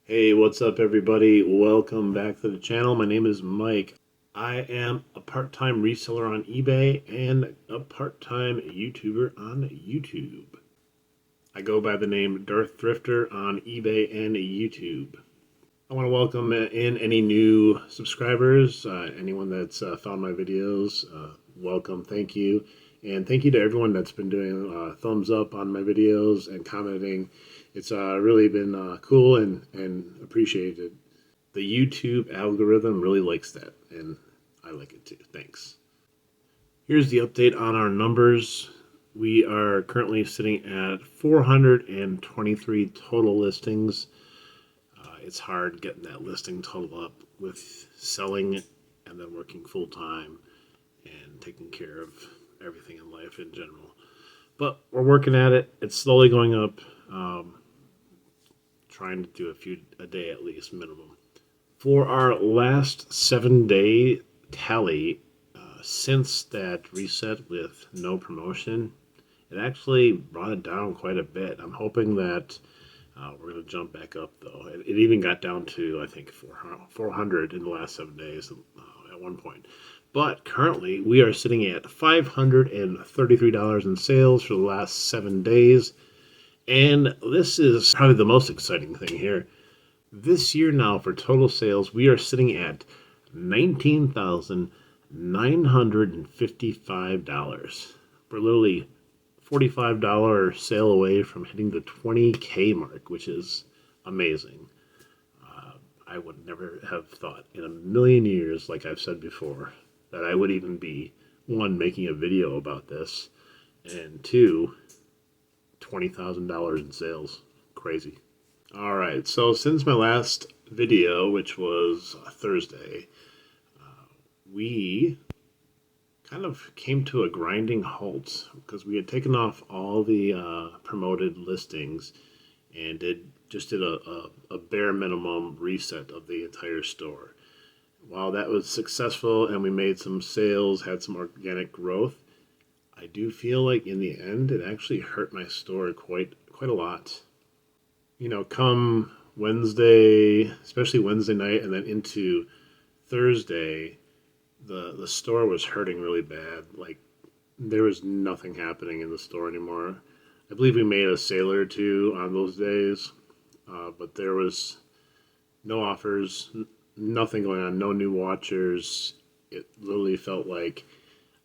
Hey, what's up, everybody? Welcome back to the channel. My name is Mike. I am a part-time reseller on eBay and a part-time YouTuber on YouTube. I go by the name Darth Thrifter on eBay and YouTube. I want to welcome in any new subscribers, anyone that's found my videos. Welcome, thank you. And thank you to everyone that's been doing thumbs up on my videos and commenting. It's really been cool and appreciated. The YouTube algorithm really likes that, and I like it too. Thanks. Here's the update on our numbers. We are currently sitting at 423 total listings. It's hard getting that listing total up with selling and then working full time and taking care of everything in life in general. But we're working at it. It's slowly going up. Trying to do a few a day at least, minimum. For our last 7-day tally, since that reset with no promotion, it actually brought it down quite a bit. I'm hoping that we're going to jump back up, though. It even got down to, I think, 400 in the last 7 days at one point. But currently, we are sitting at $533 in sales for the last 7 days. And this is probably the most exciting thing here. This year now, for total sales, we are sitting at $19,955. We're literally $45 sale away from hitting the 20K mark, which is amazing. I would never have thought in a million years, like I've said before, that I would even be, one, making a video about this, and two, $20,000 in sales. Crazy. All right, so since my last video, which was Thursday, we kind of came to a grinding halt because we had taken off all the promoted listings and did a bare minimum reset of the entire store. While that was successful and we made some sales, had some organic growth, I do feel like in the end it actually hurt my store quite a lot. You know, come Wednesday, especially Wednesday night and then into Thursday, the store was hurting really bad. Like, there was nothing happening in the store anymore. I believe we made a sale or two on those days, but there was no offers, nothing going on, no new watchers. It literally felt like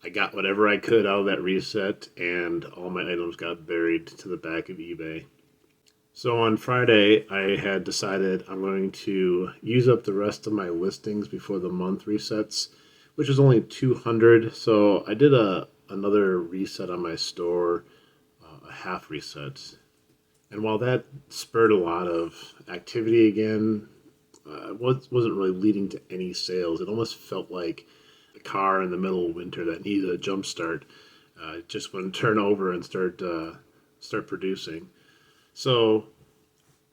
I got whatever I could out of that reset, and all my items got buried to the back of eBay. So on Friday, I had decided I'm going to use up the rest of my listings before the month resets, which was only 200. So I did another reset on my store, a half reset. And while that spurred a lot of activity again, it wasn't really leading to any sales. It almost felt like a car in the middle of winter that needed a jump start. Just wouldn't turn over and start producing. So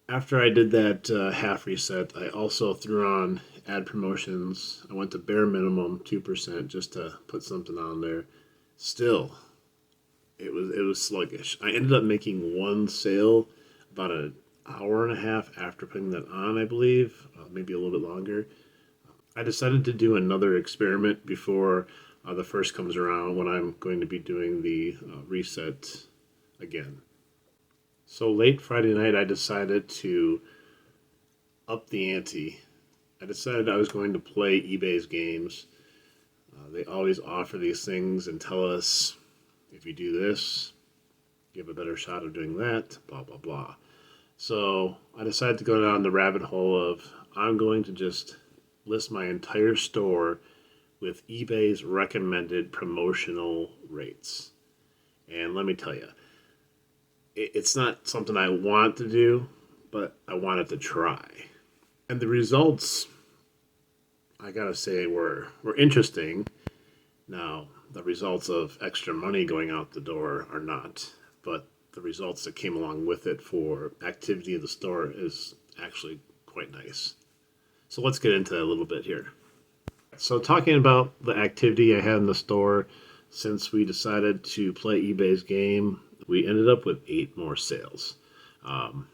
after I did that half reset, I also threw on ad promotions. I went to bare minimum 2% just to put something on there. Still, it was sluggish. I ended up making one sale about an hour and a half after putting that on, I believe, maybe a little bit longer. I decided to do another experiment before the first comes around when I'm going to be doing the reset again. So late Friday night, I decided to up the ante. I decided I was going to play eBay's games. They always offer these things and tell us, if you do this, you have a better shot of doing that, blah, blah, blah. So I decided to go down the rabbit hole of, I'm going to just list my entire store with eBay's recommended promotional rates. And let me tell you, it's not something I want to do, but I wanted to try. And the results, I gotta say, were interesting. Now, the results of extra money going out the door are not, but the results that came along with it for activity in the store is actually quite nice. So let's get into that a little bit here. So talking about the activity I had in the store, since we decided to play eBay's game, we ended up with 8 more sales.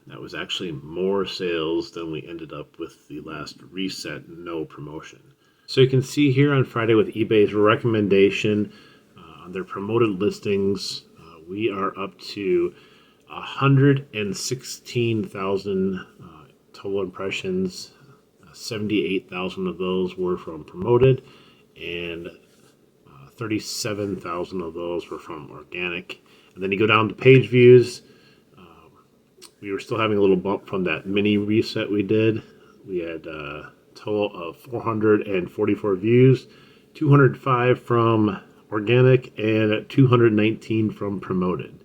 That was actually more sales than we ended up with the last reset, no promotion. So you can see here on Friday with eBay's recommendation on their promoted listings, we are up to 116,000 total impressions. 78,000 of those were from promoted, and 37,000 of those were from organic. And then you go down to page views. We were still having a little bump from that mini reset we did. We had a total of 444 views, 205 from organic, and 219 from promoted.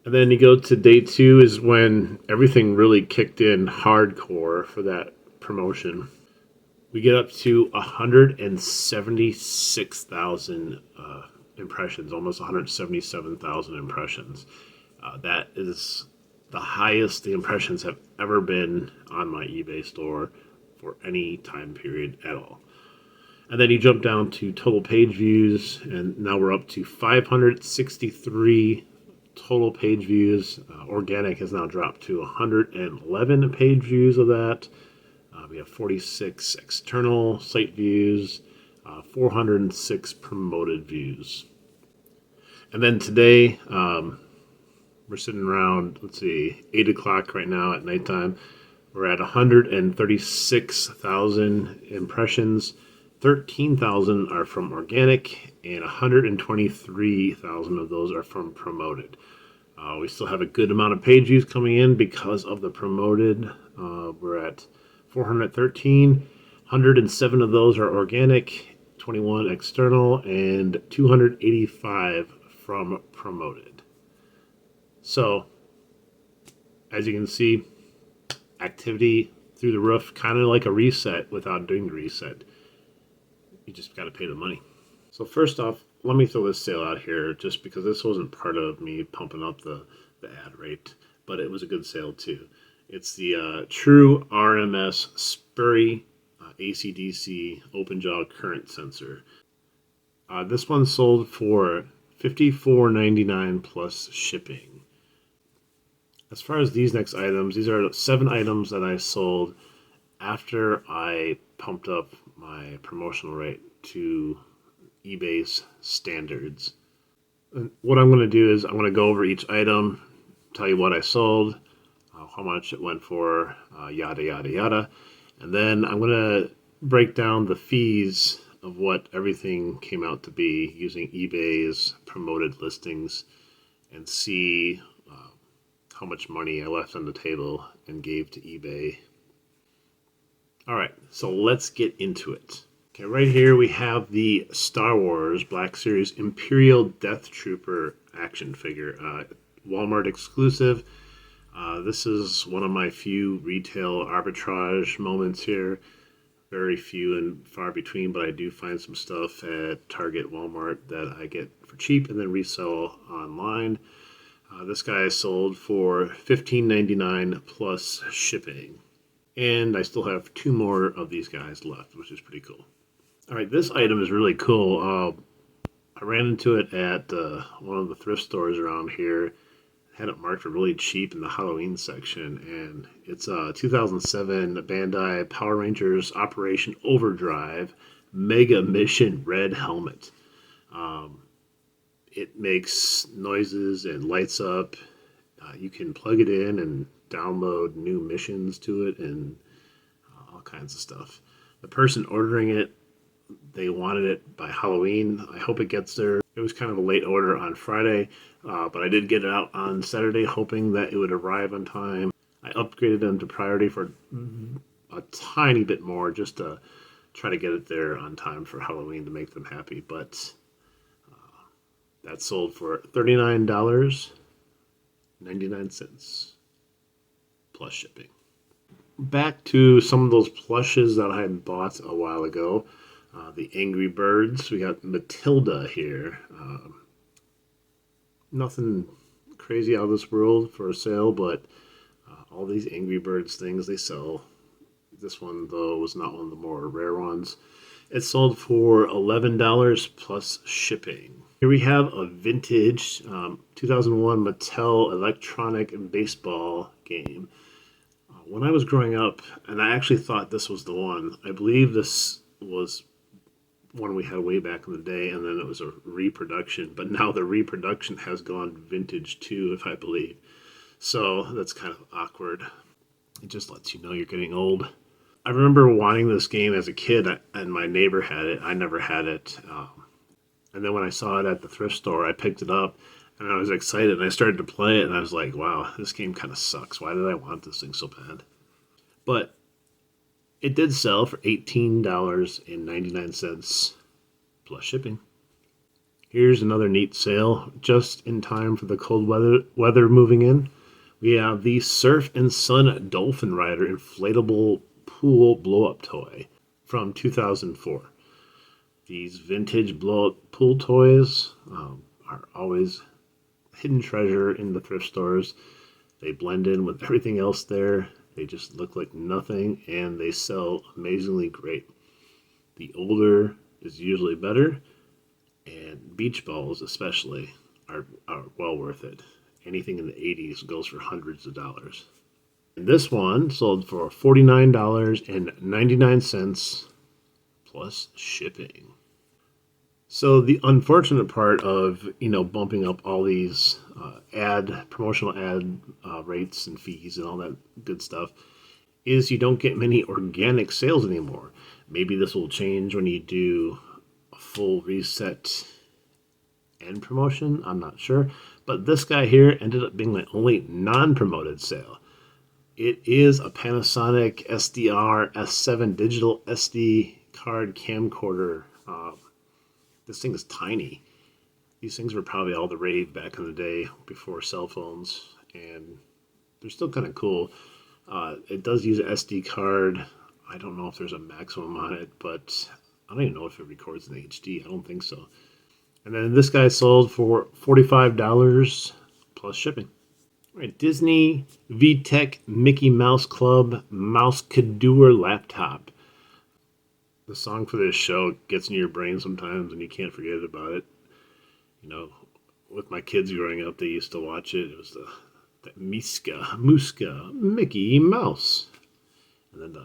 And then you go to day 2 is when everything really kicked in hardcore for that promotion. We get up to 176,000 impressions, almost 177,000 impressions. That is the highest the impressions have ever been on my eBay store for any time period at all. And then you jump down to total page views, and now we're up to 563 total page views. Organic has now dropped to 111 page views of that. We have 46 external site views, 406 promoted views. And then today, we're sitting around, 8 o'clock right now at nighttime. We're at 136,000 impressions. 13,000 are from organic, and 123,000 of those are from promoted. We still have a good amount of page views coming in because of the promoted. We're at 413. 107 of those are organic, 21 external, and 285 from promoted. So, as you can see, activity through the roof, kind of like a reset without doing the reset. You just got to pay the money. So first off, let me throw this sale out here just because this wasn't part of me pumping up the ad rate, but it was a good sale too. It's the True RMS Sperry AC/DC open jaw current sensor. This one sold for $54.99 plus shipping. As far as these next items, these are 7 items that I sold after I pumped up my promotional rate to eBay's standards. And what I'm going to do is I'm going to go over each item, tell you what I sold, how much it went for, yada, yada, yada. And then I'm going to break down the fees of what everything came out to be using eBay's promoted listings and see how much money I left on the table and gave to eBay. All right, so let's get into it. Okay, right here we have the Star Wars Black Series Imperial Death Trooper action figure, Walmart exclusive. This is one of my few retail arbitrage moments here. Very few and far between, but I do find some stuff at Target, Walmart that I get for cheap and then resell online. This guy sold for $15.99 plus shipping. And I still have 2 more of these guys left, which is pretty cool. All right, this item is really cool. I ran into it at one of the thrift stores around here. Had it marked for really cheap in the Halloween section, and it's a 2007 Bandai Power Rangers Operation Overdrive Mega Mission Red Helmet. It makes noises and lights up. You can plug it in and download new missions to it and all kinds of stuff. The person ordering it, they wanted it by Halloween. I hope it gets there. It was kind of a late order on Friday, but I did get it out on Saturday, hoping that it would arrive on time. I upgraded them to priority for a tiny bit more just to try to get it there on time for Halloween to make them happy, but that sold for $39.99 plus shipping. Back to some of those plushes that I bought a while ago. The Angry Birds. We got Matilda here. Nothing crazy out of this world for a sale, but all these Angry Birds things they sell. This one, though, was not one of the more rare ones. It sold for $11 plus shipping. Here we have a vintage 2001 Mattel electronic baseball game. When I was growing up, and I actually thought this was the one, I believe this was one we had way back in the day, and then it was a reproduction. But now the reproduction has gone vintage too, if I believe. So that's kind of awkward. It just lets you know you're getting old. I remember wanting this game as a kid, and my neighbor had it. I never had it. And then when I saw it at the thrift store, I picked it up, and I was excited. And I started to play it, and I was like, "Wow, this game kind of sucks. Why did I want this thing so bad?" But it did sell for $18.99 plus shipping. Here's another neat sale, just in time for the cold weather moving in. We have the Surf and Sun Dolphin Rider inflatable pool blow-up toy from 2004. These vintage blow-up pool toys are always hidden treasure in the thrift stores. They blend in with everything else there. They just look like nothing, and they sell amazingly great. The older is usually better, and beach balls especially are well worth it. Anything in the 80s goes for hundreds of dollars. And this one sold for $49.99 plus shipping. So the unfortunate part of bumping up all these promotional ad rates and fees and all that good stuff is you don't get many organic sales anymore. Maybe this will change when you do a full reset and promotion. I'm not sure, but this guy here ended up being my only non-promoted sale. It is a Panasonic SDR S7 digital SD card camcorder. This thing is tiny. These things were probably all the rave back in the day before cell phones, and they're still kind of cool. It does use an SD card. I don't know if there's a maximum on it, but I don't even know if it records in HD. I don't think so. And then this guy sold for $45 plus shipping. All right, Disney VTech Mickey Mouse Club Mouse Cador laptop. The song for this show gets in your brain sometimes, and you can't forget about it. With my kids growing up, they used to watch it. It was the Muska, Mickey Mouse. And then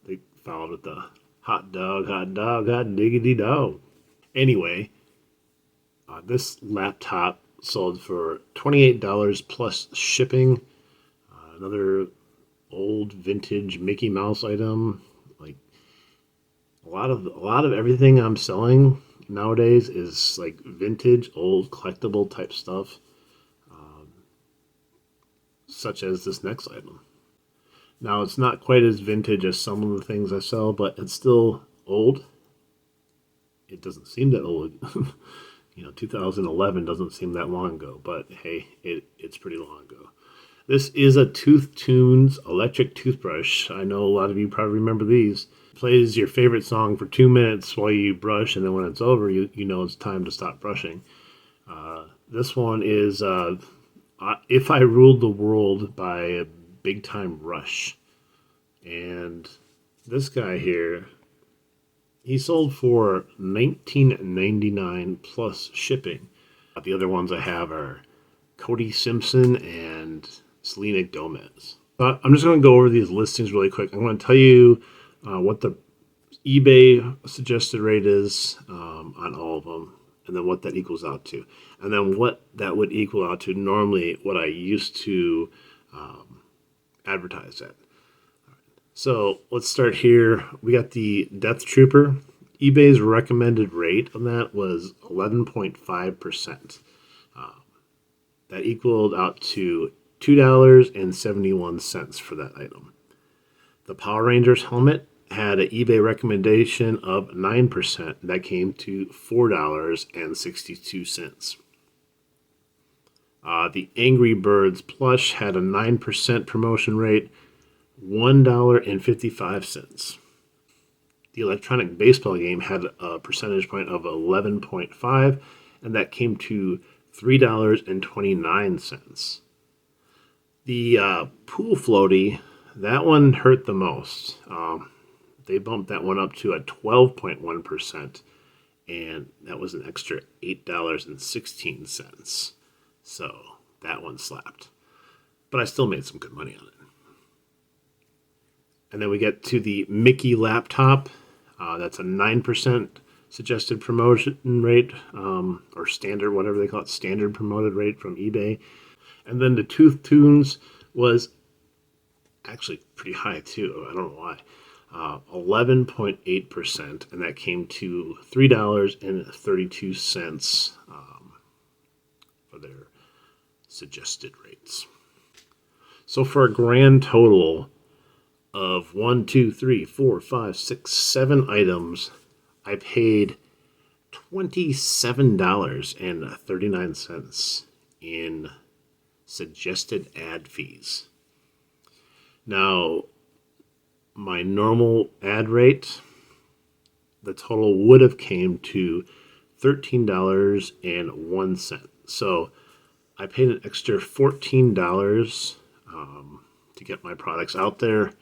they followed with the hot dog, hot diggity dog. Anyway, this laptop sold for $28 plus shipping. Another old vintage Mickey Mouse item. Like a lot of everything I'm selling nowadays is like vintage, old, collectible type stuff, such as this next item. Now, it's not quite as vintage as some of the things I sell, but it's still old. It doesn't seem that old. 2011 doesn't seem that long ago, but hey, it's pretty long ago. This is a Tooth Tunes electric toothbrush. I know a lot of you probably remember these. It plays your favorite song for 2 minutes while you brush, and then when it's over, you know it's time to stop brushing. This one is If I Ruled the World by Big Time Rush. And this guy here, he sold for $19.99 plus shipping. The other ones I have are Cody Simpson and Selena Gomez. I'm just going to go over these listings really quick. I'm going to tell you what the eBay suggested rate is on all of them, and then what that equals out to. And then what that would equal out to normally what I used to advertise at. So let's start here. We got the Death Trooper. eBay's recommended rate on that was 11.5%. That equaled out to $2.71 for that item. The Power Rangers helmet had an eBay recommendation of 9%. That came to $4.62. The Angry Birds plush had a 9% promotion rate, $1.55. The electronic baseball game had a percentage point of 11.5, and that came to $3.29. The pool floaty, that one hurt the most. they bumped that one up to a 12.1%, and that was an extra $8.16. So that one slapped. But I still made some good money on it. And then we get to the Mickey laptop. That's a 9% suggested promotion rate, or standard, whatever they call it, standard promoted rate from eBay. And then the Tooth Tunes was actually pretty high too. I don't know why. 11.8%, and that came to $3.32 for their suggested rates. So for a grand total of 1, 2, 3, 4, 5, 6, 7 items, I paid $27.39 in suggested ad fees. Now, my normal ad rate, the total would have came to $13.01. So I paid an extra $14 to get my products out there,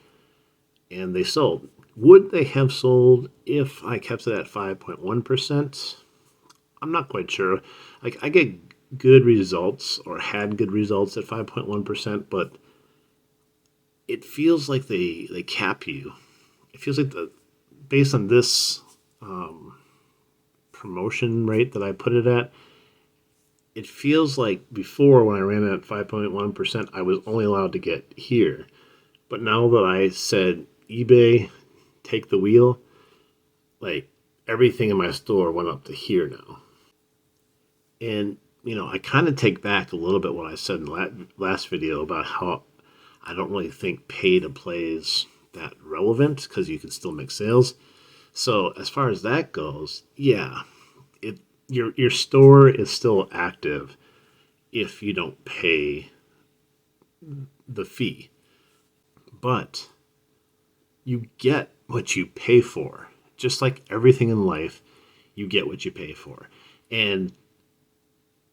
and they sold. Would they have sold if I kept it at 5.1%? I'm not quite sure. Like, I get good results, or had good results at 5.1%, but it feels like they cap you. It feels like based on this promotion rate that I put it at, it feels like before when I ran it at 5.1%, I was only allowed to get here. But now that I said eBay, take the wheel, like everything in my store went up to here now. And, I kind of take back a little bit what I said in the last video about how I don't really think pay to play is that relevant because you can still make sales. So as far as that goes, yeah, your store is still active if you don't pay the fee. But you get what you pay for. Just like everything in life, you get what you pay for. And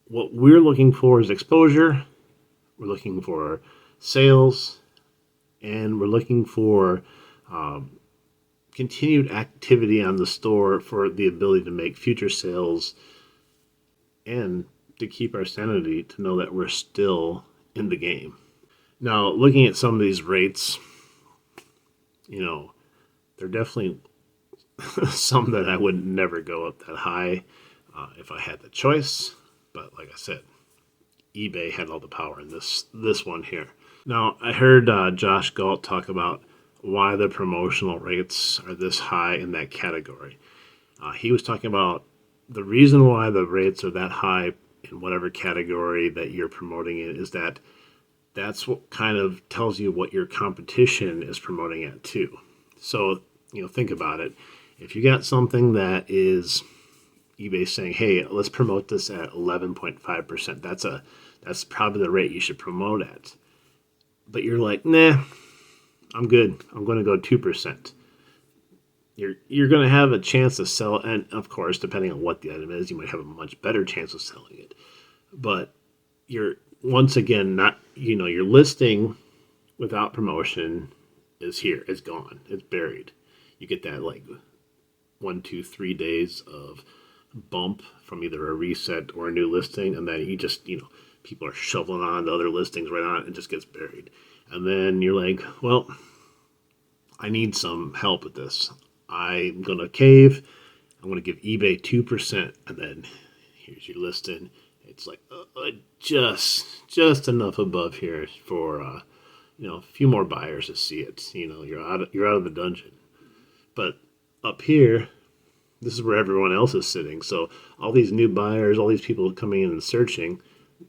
what we're looking for is exposure. We're looking for sales, and we're looking for continued activity on the store for the ability to make future sales and to keep our sanity to know that we're still in the game. Now, looking at some of these rates, they're definitely some that I would never go up that high if I had the choice. But like I said, eBay had all the power in this one here. Now, I heard Josh Galt talk about why the promotional rates are this high in that category. He was talking about the reason why the rates are that high in whatever category that you're promoting it is that's what kind of tells you what your competition is promoting at too. So, think about it. If you got something that is eBay saying, hey, let's promote this at 11.5%, that's probably the rate you should promote at. But you're like, nah, I'm good. I'm going to go 2%. You're going to have a chance to sell, and of course, depending on what the item is, you might have a much better chance of selling it. But you're, once again, not, your listing without promotion is here. It's gone. It's buried. You get that like 1, 2, 3 days of bump from either a reset or a new listing, and then you just, people are shoveling on the other listings right on it, and it just gets buried. And then you're like, well, I need some help with this. I'm going to cave. I'm going to give eBay 2%, and then here's your listing. It's like just enough above here for a few more buyers to see it. You're out of the dungeon. But up here, this is where everyone else is sitting. So all these new buyers, all these people coming in and searching,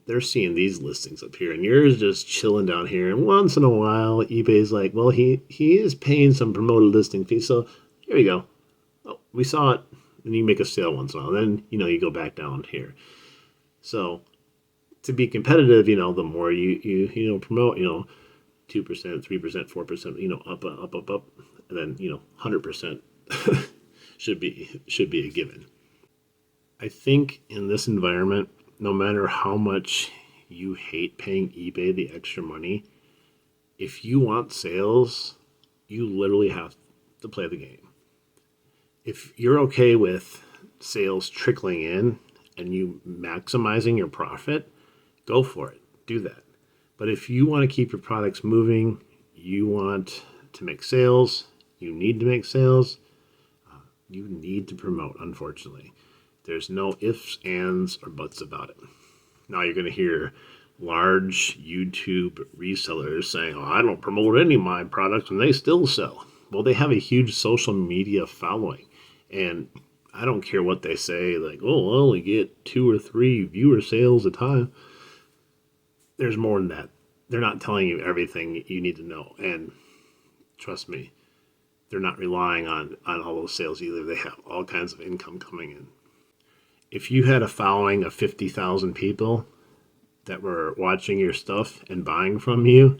they're seeing these listings up here, and yours just chilling down here. And once in a while, eBay's like, well, he is paying some promoted listing fee, so here we go. Oh, we saw it, and you make a sale once in a while. Then you go back down here. So to be competitive, the more you promote, 2%, 3%, 4%, up, and then 100% should be a given. I think in this environment, no matter how much you hate paying eBay the extra money, if you want sales, you literally have to play the game. If you're okay with sales trickling in and you maximizing your profit, go for it. Do that. But if you want to keep your products moving, you want to make sales, you need to make sales, you need to promote, unfortunately. There's no ifs, ands, or buts about it. Now you're going to hear large YouTube resellers saying, oh, I don't promote any of my products and they still sell. Well, they have a huge social media following. And I don't care what they say, like, oh, I'll only get 2 or 3 viewer sales a time. There's more than that. They're not telling you everything you need to know. And trust me, they're not relying on all those sales either. They have all kinds of income coming in. If you had a following of 50,000 people that were watching your stuff and buying from you,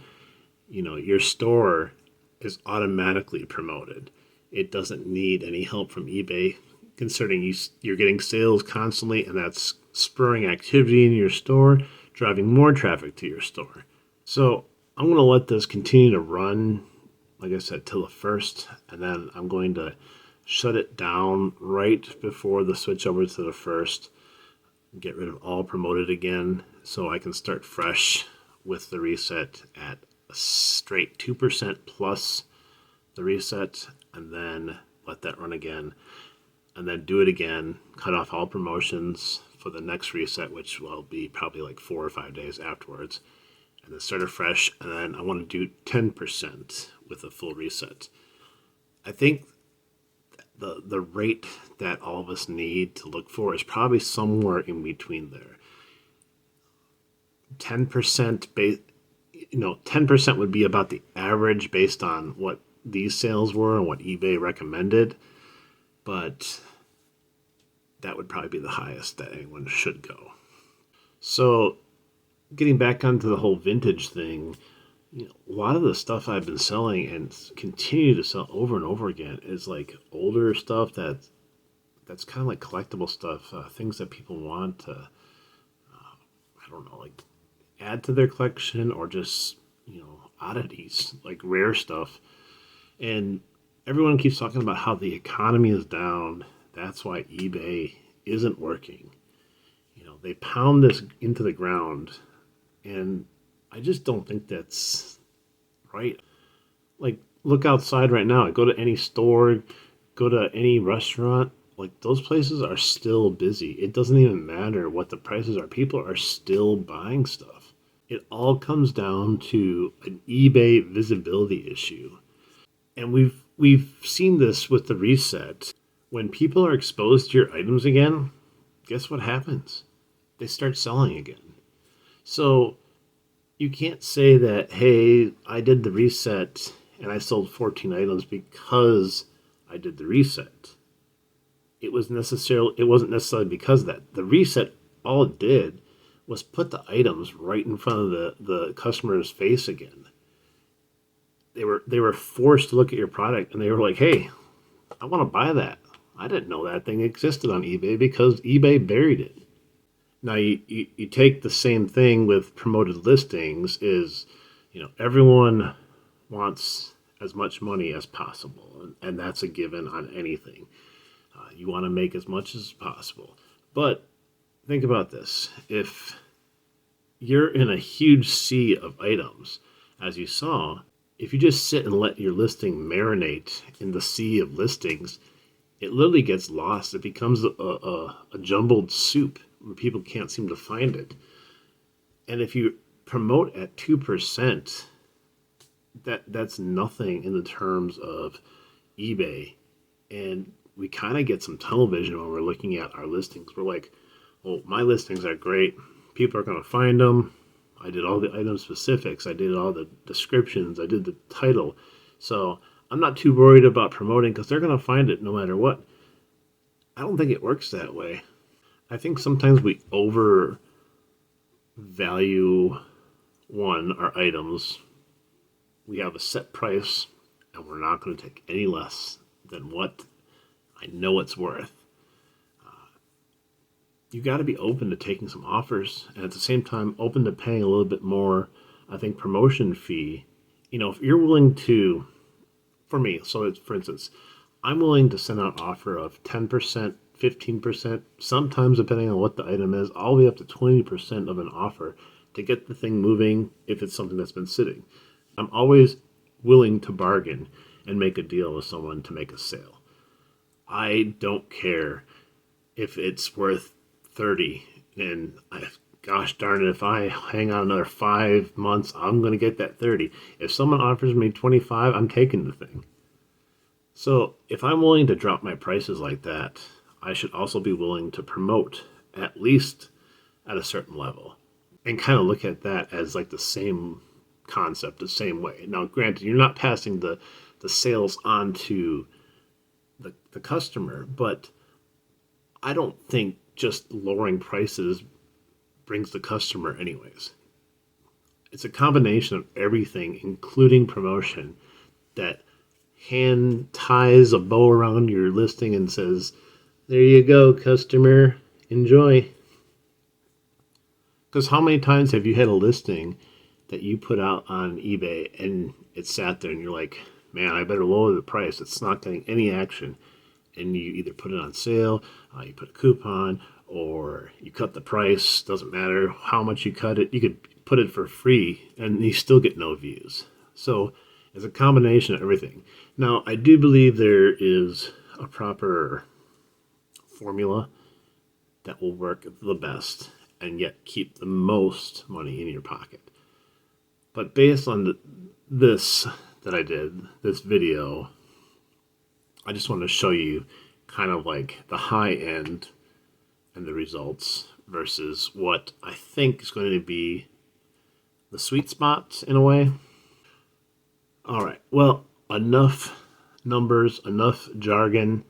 your store is automatically promoted. It doesn't need any help from eBay, considering you're getting sales constantly, and that's spurring activity in your store, driving more traffic to your store. So I'm going to let this continue to run, like I said, till the 1st, and then I'm going to shut it down right before the switch over to the 1st, get rid of all promoted again, so I can start fresh with the reset at a straight 2% plus the reset, and then let that run again, and then do it again, cut off all promotions for the next reset, which will be probably like 4 or 5 days afterwards, and then start afresh, and then I want to do 10% with a full reset. I think the rate that all of us need to look for is probably somewhere in between there. 10% 10% would be about the average based on what these sales were and what eBay recommended, but that would probably be the highest that anyone should go. So getting back onto the whole vintage thing, a lot of the stuff I've been selling and continue to sell over and over again is like older stuff that's kind of like collectible stuff, things that people want to, I don't know, like add to their collection, or just, oddities, like rare stuff. And everyone keeps talking about how the economy is down. That's why eBay isn't working. They pound this into the ground, and I just don't think that's right. Like, look outside right now. Go to any store, go to any restaurant. Like, those places are still busy. It doesn't even matter what the prices are. People are still buying stuff. It all comes down to an eBay visibility issue. And we've seen this with the reset. When people are exposed to your items again, guess what happens? They start selling again. So you can't say that, hey, I did the reset and I sold 14 items because I did the reset. It wasn't necessarily because of that. The reset, all it did was put the items right in front of the customer's face again. They were forced to look at your product, and they were like, hey, I want to buy that. I didn't know that thing existed on eBay because eBay buried it. Now, you take the same thing with promoted listings is, everyone wants as much money as possible, and that's a given on anything. You want to make as much as possible. But think about this. If you're in a huge sea of items, as you saw, if you just sit and let your listing marinate in the sea of listings, it literally gets lost. It becomes a jumbled soup where people can't seem to find it. And if you promote at 2%, that's nothing in the terms of eBay. And we kind of get some tunnel vision when we're looking at our listings. We're like, well, my listings are great. People are going to find them. I did all the item specifics. I did all the descriptions. I did the title. So I'm not too worried about promoting because they're going to find it no matter what. I don't think it works that way. I think sometimes we overvalue our items. We have a set price, and we're not going to take any less than what I know it's worth. You got to be open to taking some offers, and at the same time, open to paying a little bit more, I think, promotion fee. If you're willing to for me. So it's, for instance, I'm willing to send out an offer of 10%, 15%, sometimes depending on what the item is, all the way up to 20% of an offer to get the thing moving if it's something that's been sitting. I'm always willing to bargain and make a deal with someone to make a sale. I don't care if it's worth 30 and gosh darn it, if I hang on another 5 months, I'm going to get that 30. If someone offers me 25, I'm taking the thing. So if I'm willing to drop my prices like that, I should also be willing to promote at least at a certain level and kind of look at that as like the same concept, the same way. Now, granted, you're not passing the sales on to the customer, but I don't think just lowering prices brings the customer anyways. It's a combination of everything, including promotion, that hand ties a bow around your listing and says, there you go, customer, enjoy. Because how many times have you had a listing that you put out on eBay and it sat there and you're like, man, I better lower the price. It's not getting any action. And you either put it on sale, you put a coupon, or you cut the price. Doesn't matter how much you cut it. You could put it for free and you still get no views. So it's a combination of everything. Now, I do believe there is a proper formula that will work the best and yet keep the most money in your pocket. But based on this that I did, this video, I just want to show you kind of like the high end and the results versus what I think is going to be the sweet spot in a way. All right, well, enough numbers, enough jargon.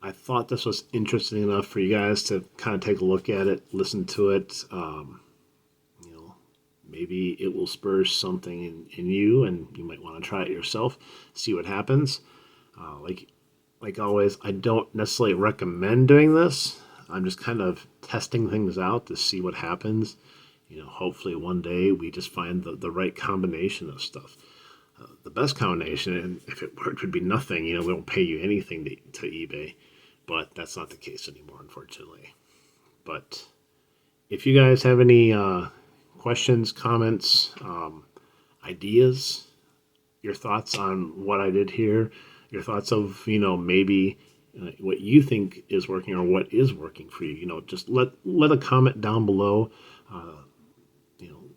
I thought this was interesting enough for you guys to kind of take a look at it, listen to it. Maybe it will spur something in you, and you might want to try it yourself, see what happens. Like always, I don't necessarily recommend doing this. I'm just kind of testing things out to see what happens. Hopefully one day we just find the right combination of stuff. The best combination, and if it worked, would be nothing. We won't pay you anything to eBay, but that's not the case anymore, unfortunately. But if you guys have any questions, comments, ideas, your thoughts on what I did here, your thoughts of, maybe what you think is working or what is working for you, just let a comment down below.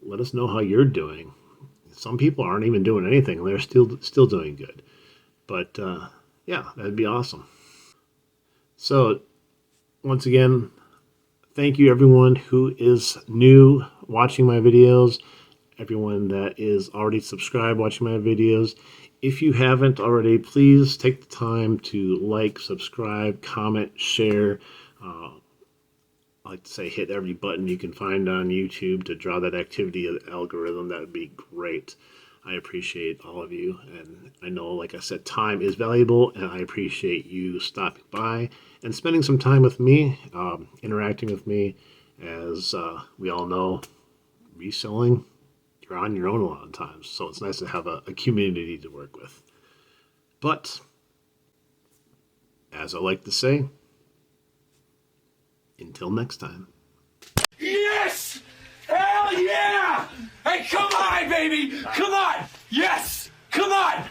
Let us know how you're doing. Some people aren't even doing anything. They're still doing good. But yeah, that'd be awesome. So once again, thank you everyone who is new watching my videos, everyone that is already subscribed watching my videos. If you haven't already, please take the time to like, subscribe, comment, share. I like to say hit every button you can find on YouTube to draw that activity of the algorithm. That would be great. I appreciate all of you. And I know, like I said, time is valuable, and I appreciate you stopping by and spending some time with me, interacting with me. As we all know, reselling, you're on your own a lot of times. So it's nice to have a community to work with. But, as I like to say, until next time. Yes! Hell yeah! Hey, come on, baby! Come on! Yes! Come on!